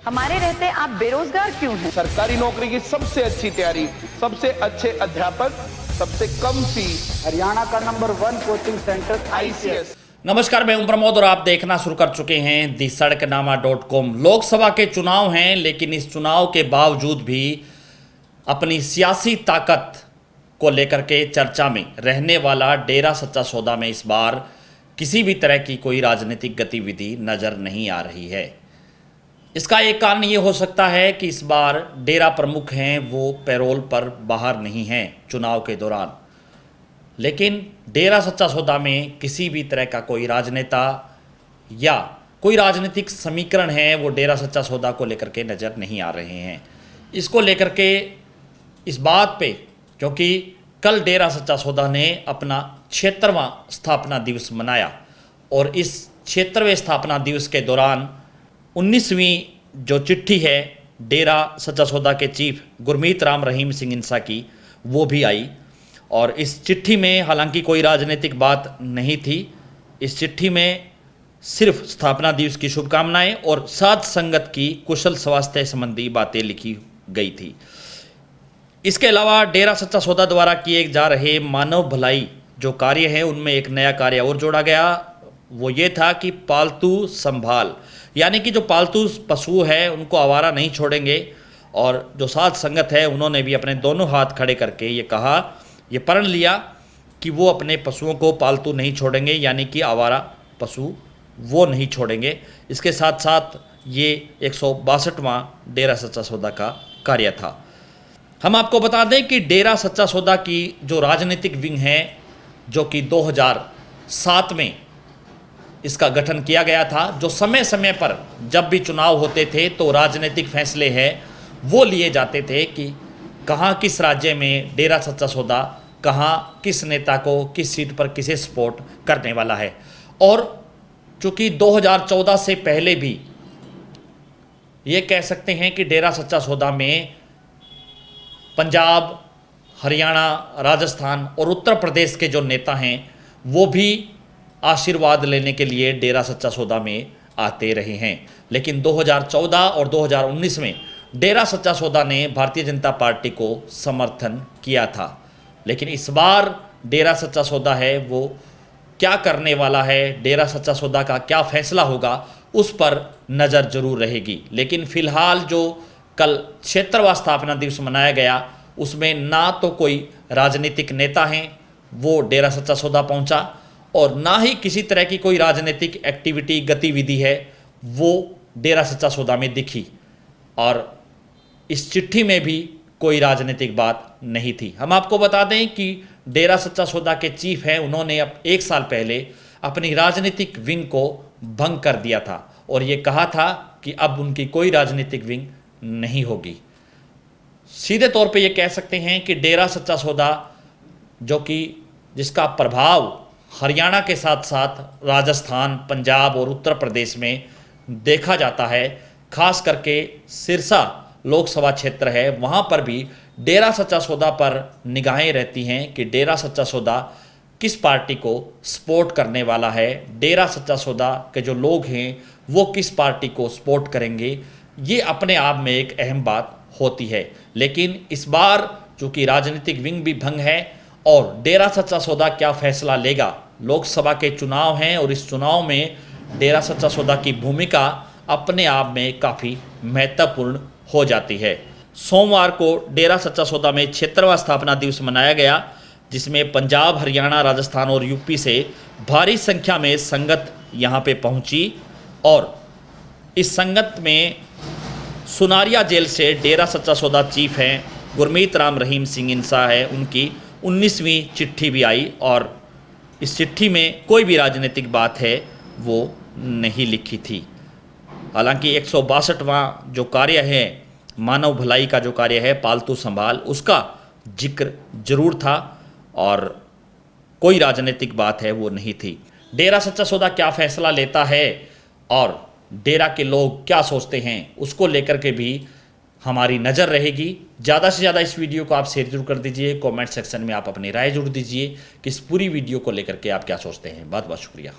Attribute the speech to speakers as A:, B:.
A: हमारे रहते आप बेरोजगार क्यों हैं?
B: सरकारी नौकरी की सबसे अच्छी तैयारी, सबसे अच्छे अध्यापक, सबसे कम फीस,
C: हरियाणा का नंबर 1 कोचिंग सेंटर
B: ICS।
D: नमस्कार, मैं हूं प्रमोद और आप देखना शुरू कर चुके हैं दी-सड़कनामा.com। लोकसभा के चुनाव हैं, लेकिन इस चुनाव के बावजूद भी अपनी सियासी ताकत को लेकर के चर्चा में रहने वाला डेरा सच्चा सौदा में इस बार किसी भी तरह की कोई राजनीतिक गतिविधि नज़र नहीं आ रही है। इसका एक कारण ये हो सकता है कि इस बार डेरा प्रमुख हैं वो पैरोल पर बाहर नहीं हैं चुनाव के दौरान, लेकिन डेरा सच्चा सौदा में किसी भी तरह का कोई राजनेता या कोई राजनीतिक समीकरण है वो डेरा सच्चा सौदा को लेकर के नज़र नहीं आ रहे हैं। इसको लेकर के इस बात पे, क्योंकि कल डेरा सच्चा सौदा ने अपना 76वां स्थापना दिवस मनाया और इस 76वें स्थापना दिवस के दौरान 19वीं जो चिट्ठी है डेरा सच्चा सौदा के चीफ गुरमीत राम रहीम सिंह इंसा की, वो भी आई। और इस चिट्ठी में हालांकि कोई राजनीतिक बात नहीं थी। इस चिट्ठी में सिर्फ स्थापना दिवस की शुभकामनाएं और साध संगत की कुशल स्वास्थ्य संबंधी बातें लिखी गई थी। इसके अलावा डेरा सच्चा सौदा द्वारा किए जा रहे मानव भलाई जो कार्य हैं उनमें एक नया कार्य और जोड़ा गया। वो ये था कि पालतू संभाल, यानी कि जो पालतू पशु है उनको आवारा नहीं छोड़ेंगे। और जो साध संगत है उन्होंने भी अपने दोनों हाथ खड़े करके ये कहा, ये प्रण लिया कि वो अपने पशुओं को पालतू नहीं छोड़ेंगे, यानी कि आवारा पशु वो नहीं छोड़ेंगे। इसके साथ साथ ये 162वां डेरा सच्चा सौदा का कार्य था। हम आपको बता दें कि डेरा सच्चा सौदा की जो राजनीतिक विंग है, जो कि 2007 में इसका गठन किया गया था, जो समय समय पर जब भी चुनाव होते थे तो राजनीतिक फैसले हैं वो लिए जाते थे कि कहाँ किस राज्य में डेरा सच्चा सौदा कहाँ किस नेता को किस सीट पर किसे सपोर्ट करने वाला है। और चूँकि 2014 से पहले भी ये कह सकते हैं कि डेरा सच्चा सौदा में पंजाब, हरियाणा, राजस्थान और उत्तर प्रदेश के जो नेता हैं वो भी आशीर्वाद लेने के लिए डेरा सच्चा सौदा में आते रहे हैं। लेकिन 2014 और 2019 में डेरा सच्चा सौदा ने भारतीय जनता पार्टी को समर्थन किया था। लेकिन इस बार डेरा सच्चा सौदा है वो क्या करने वाला है, डेरा सच्चा सौदा का क्या फैसला होगा, उस पर नज़र जरूर रहेगी। लेकिन फ़िलहाल जो कल 76वां स्थापना दिवस मनाया गया उसमें ना तो कोई राजनीतिक नेता हैं वो डेरा सच्चा सौदा पहुंचा और ना ही किसी तरह की कोई राजनीतिक एक्टिविटी गतिविधि है वो डेरा सच्चा सौदा में दिखी। और इस चिट्ठी में भी कोई राजनीतिक बात नहीं थी। हम आपको बता दें कि डेरा सच्चा सौदा के चीफ हैं, उन्होंने अब 1 साल पहले अपनी राजनीतिक विंग को भंग कर दिया था और ये कहा था कि अब उनकी कोई राजनीतिक विंग नहीं होगी। सीधे तौर पे ये कह सकते हैं कि डेरा सच्चा सौदा जो कि जिसका प्रभाव हरियाणा के साथ साथ राजस्थान, पंजाब और उत्तर प्रदेश में देखा जाता है, खास करके सिरसा लोकसभा क्षेत्र है, वहाँ पर भी डेरा सच्चा सौदा पर निगाहें रहती हैं कि डेरा सच्चा सौदा किस पार्टी को सपोर्ट करने वाला है, डेरा सच्चा सौदा के जो लोग हैं वो किस पार्टी को सपोर्ट करेंगे। ये अपने आप में एक अहम बात होती है। लेकिन इस बार चूँकि राजनीतिक विंग भी भंग है और डेरा सच्चा सौदा क्या फैसला लेगा, लोकसभा के चुनाव हैं और इस चुनाव में डेरा सच्चा सौदा की भूमिका अपने आप में काफ़ी महत्वपूर्ण हो जाती है। सोमवार को डेरा सच्चा सौदा में 76वां स्थापना दिवस मनाया गया, जिसमें पंजाब, हरियाणा, राजस्थान और यूपी से भारी संख्या में संगत यहाँ पे पहुँची। और इस संगत में सुनारिया जेल से डेरा सच्चा सौदा चीफ हैं गुरमीत राम रहीम सिंह इंसा है, उनकी 19वीं चिट्ठी भी आई और इस चिट्ठी में कोई भी राजनीतिक बात है वो नहीं लिखी थी। हालांकि 162वां जो कार्य है, मानव भलाई का जो कार्य है, पालतू संभाल, उसका जिक्र जरूर था और कोई राजनीतिक बात है वो नहीं थी। डेरा सच्चा सौदा क्या फैसला लेता है और डेरा के लोग क्या सोचते हैं उसको लेकर के भी हमारी नज़र रहेगी। ज़्यादा से ज़्यादा इस वीडियो को आप शेयर जरूर कर दीजिए। कमेंट सेक्शन में आप अपनी राय जरूर दीजिए कि इस पूरी वीडियो को लेकर के आप क्या सोचते हैं। बहुत बहुत शुक्रिया।